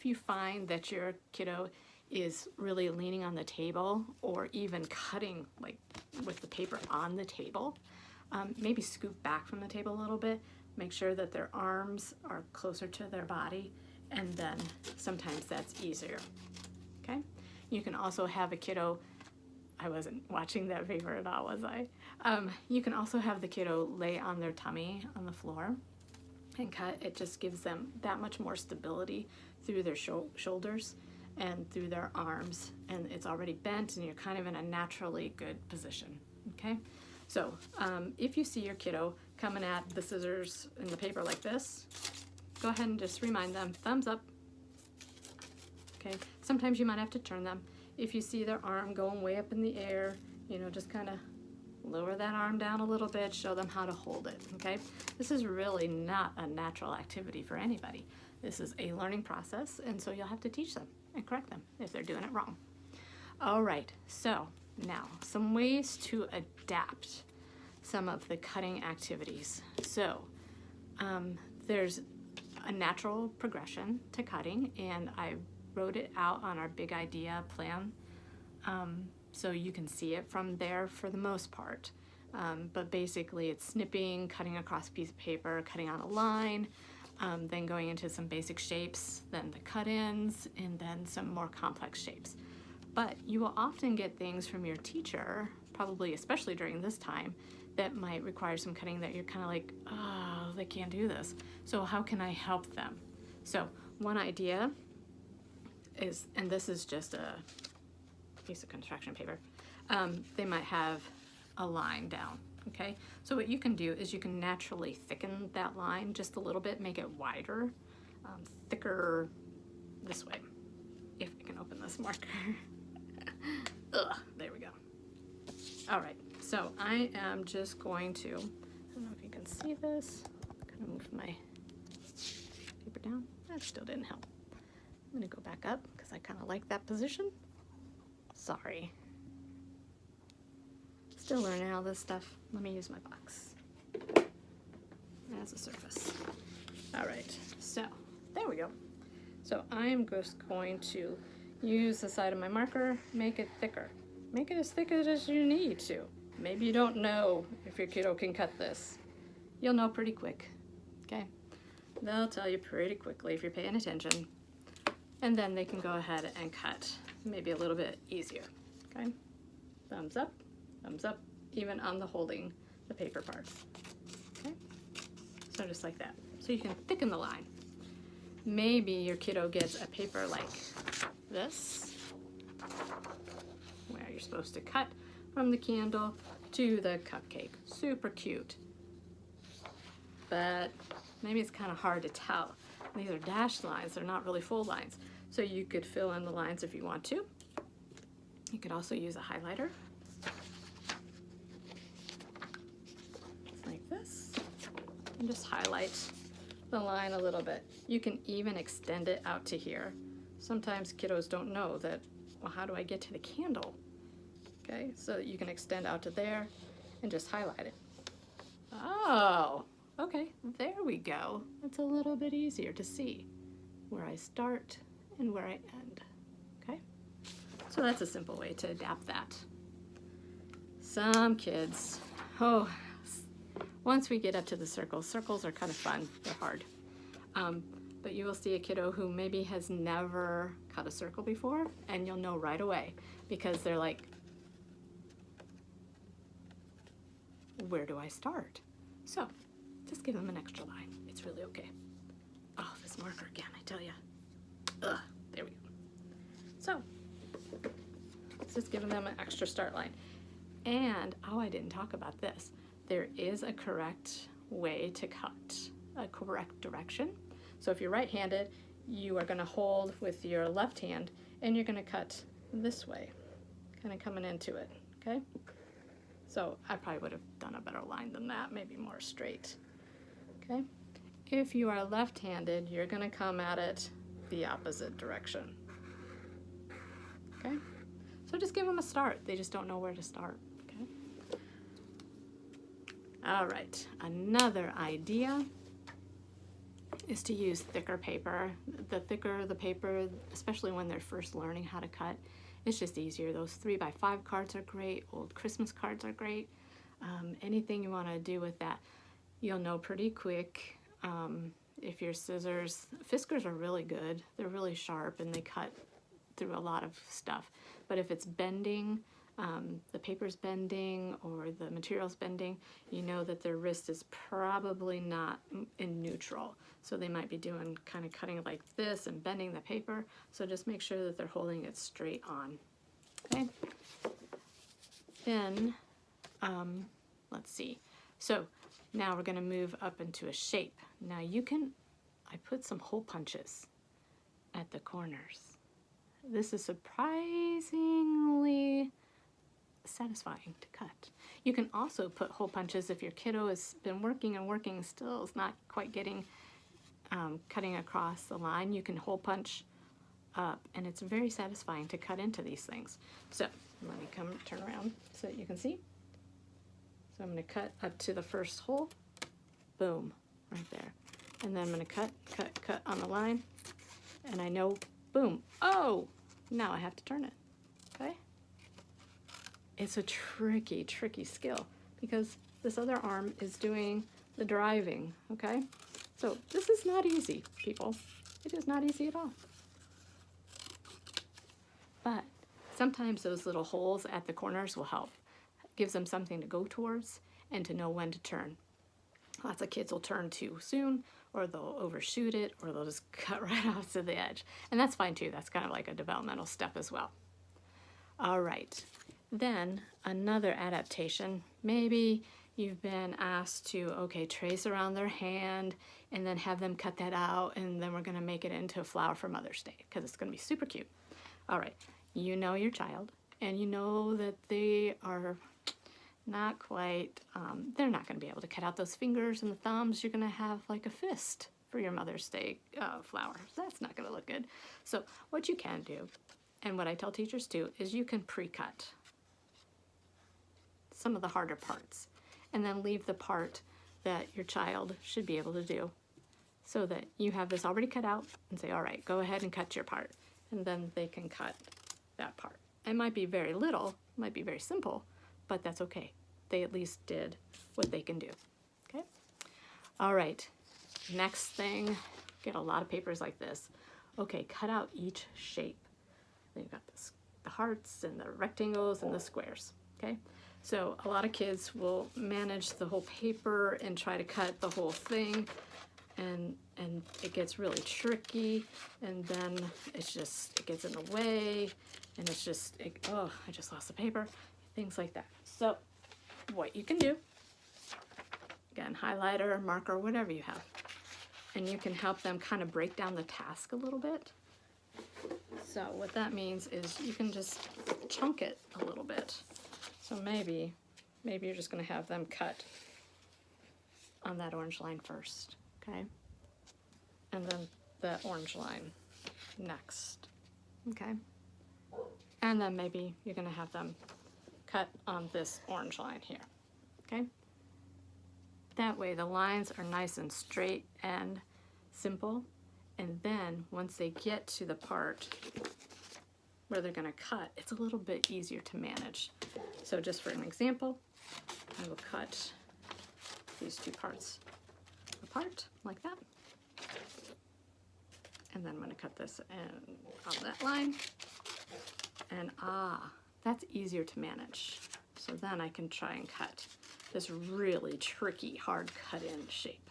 you find that your kiddo is really leaning on the table or even cutting like with the paper on the table, maybe scoot back from the table a little bit, make sure that their arms are closer to their body, and then sometimes that's easier, okay? You can also have a kiddo, I wasn't watching that paper at all, was I? You can also have the kiddo lay on their tummy on the floor and cut. It just gives them that much more stability through their shoulders and through their arms, and it's already bent and you're kind of in a naturally good position, okay? So if you see your kiddo coming at the scissors in the paper like this, go ahead and just remind them, thumbs up, okay? Sometimes you might have to turn them. If you see their arm going way up in the air, you know, just kind of lower that arm down a little bit, show them how to hold it, okay? This is really not a natural activity for anybody. This is a learning process, and so you'll have to teach them and correct them if they're doing it wrong. All right, so now some ways to adapt some of the cutting activities. So there's a natural progression to cutting, and I wrote it out on our big idea plan, so you can see it from there for the most part. But basically it's snipping, cutting across a piece of paper, cutting on a line, then going into some basic shapes, then the cut-ins, and then some more complex shapes. But you will often get things from your teacher, probably especially during this time, that might require some cutting that you're kind of like, oh, they can't do this. So how can I help them? So one idea is, and this is just a piece of construction paper, they might have a line down, okay? So what you can do is you can naturally thicken that line just a little bit, make it wider, thicker this way. If I can open this marker. Ugh, there we go. All right, so I am just going to, I don't know if you can see this, I'm gonna move my paper down. That still didn't help. I'm gonna go back up because I kind of like that position. Sorry. Still learning all this stuff. Let me use my box as a surface. All right, so there we go. So I am just going to use the side of my marker, make it thicker. Make it as thick as you need to. Maybe you don't know if your kiddo can cut this. You'll know pretty quick, okay? They'll tell you pretty quickly if you're paying attention. And then they can go ahead and cut maybe a little bit easier, okay? Thumbs up, even on the holding the paper part, okay? So just like that. So you can thicken the line. Maybe your kiddo gets a paper like this, where you're supposed to cut from the candle to the cupcake. Super cute. But maybe it's kind of hard to tell. These are dashed lines, they're not really full lines. So you could fill in the lines if you want to. You could also use a highlighter. Just like this. And just highlight the line a little bit. You can even extend it out to here. Sometimes kiddos don't know that, well, how do I get to the candle? Okay, so you can extend out to there and just highlight it. Oh, okay, there we go. It's a little bit easier to see where I start and where I end, okay? So that's a simple way to adapt that. Some kids, oh, once we get up to the circles are kind of fun, they're hard. But you will see a kiddo who maybe has never cut a circle before, and you'll know right away because they're like, where do I start? So just give them an extra line. It's really okay. Oh, this marker again, I tell you. Ugh, there we go. So it's just giving them an extra start line. And, oh, I didn't talk about this. There is a correct way to cut, a correct direction. So if you're right-handed, you are gonna hold with your left hand and you're gonna cut this way, kind of coming into it, okay? So I probably would have done a better line than that, maybe more straight, okay? If you are left-handed, you're gonna come at it the opposite direction, okay? So just give them a start. They just don't know where to start, okay? All right, another idea is to use thicker paper. The thicker the paper, especially when they're first learning how to cut, it's just easier. Those 3x5 cards are great. Old Christmas cards are great. Anything you want to do with that, you'll know pretty quick. If your scissors, Fiskars are really good. They're really sharp and they cut through a lot of stuff. But if it's bending, the paper's bending or the material's bending, you know that their wrist is probably not in neutral. So they might be doing kind of cutting like this and bending the paper. So just make sure that they're holding it straight on. Okay. Then, let's see. So now we're going to move up into a shape. Now I put some hole punches at the corners. This is surprisingly satisfying to cut. You can also put hole punches if your kiddo has been working and working, still is not quite getting cutting across the line. You can hole punch up and it's very satisfying to cut into these things. So let me turn around so that you can see. So I'm going to cut up to the first hole, boom, right there. And then I'm going to cut on the line, and I know, boom, oh, now I have to turn it, okay? It's a tricky, tricky skill because this other arm is doing the driving, okay? So this is not easy, people. It is not easy at all. But sometimes those little holes at the corners will help. It gives them something to go towards and to know when to turn. Lots of kids will turn too soon, or they'll overshoot it, or they'll just cut right off to the edge. And that's fine too. That's kind of like a developmental step as well. All right. Then another adaptation. Maybe you've been asked to, okay, trace around their hand and then have them cut that out, and then we're going to make it into a flower for Mother's Day because it's going to be super cute. All right. You know your child, and you know that they are not quite, they're not going to be able to cut out those fingers and the thumbs. You're going to have like a fist for your Mother's Day flower. That's not going to look good. So what you can do, and what I tell teachers too, is you can pre-cut some of the harder parts and then leave the part that your child should be able to do so that you have this already cut out and say, all right, go ahead and cut your part. And then they can cut that part. It might be very little, might be very simple, but that's okay. They at least did what they can do, okay? All right, next thing, get a lot of papers like this. Okay, cut out each shape. Then you've got the hearts and the rectangles and the squares, okay? So a lot of kids will manage the whole paper and try to cut the whole thing, and it gets really tricky, and then it gets in the way, and it's just, oh, I just lost the paper, things like that. So what you can do, again, highlighter, marker, whatever you have, and you can help them kind of break down the task a little bit. So what that means is you can just chunk it a little bit. So maybe you're just going to have them cut on that orange line first, okay? And then the orange line next, okay? And then maybe you're going to have them cut on this orange line here, okay? That way the lines are nice and straight and simple, and then once they get to the part where they're going to cut, it's a little bit easier to manage. So just for an example, I will cut these two parts apart like that, and then I'm going to cut this on that line, and that's easier to manage. So then I can try and cut this really tricky, hard cut-in shape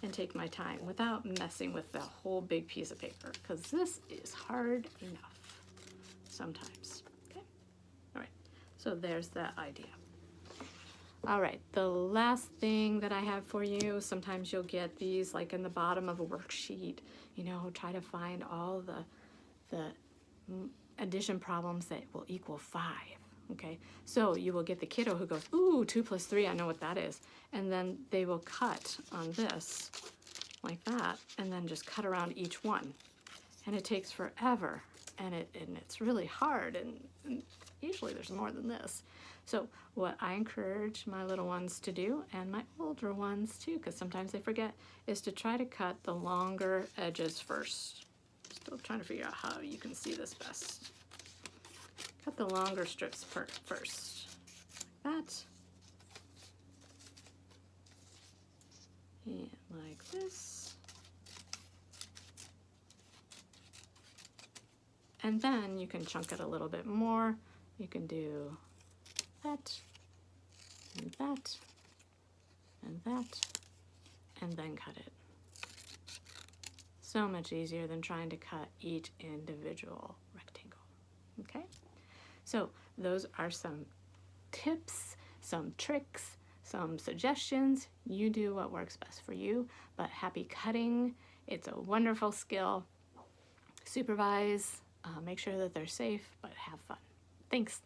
and take my time without messing with the whole big piece of paper, because this is hard enough sometimes, okay? All right, so there's that idea. All right, the last thing that I have for you, sometimes you'll get these like in the bottom of a worksheet, you know, try to find all the addition problems that will equal 5, okay? So you will get the kiddo who goes, ooh, 2 plus 3, I know what that is. And then they will cut on this like that, and then just cut around each one. And it takes forever and it's really hard, and usually there's more than this. So what I encourage my little ones to do, and my older ones too, because sometimes they forget, is to try to cut the longer edges first. Still trying to figure out how you can see this best. Cut the longer strips first, like that, and like this. And then you can chunk it a little bit more. You can do that, and that, and that, and then cut it. So much easier than trying to cut each individual rectangle, okay? So those are some tips, some tricks, some suggestions. You do what works best for you, but happy cutting. It's a wonderful skill. Supervise, make sure that they're safe, but have fun. Thanks.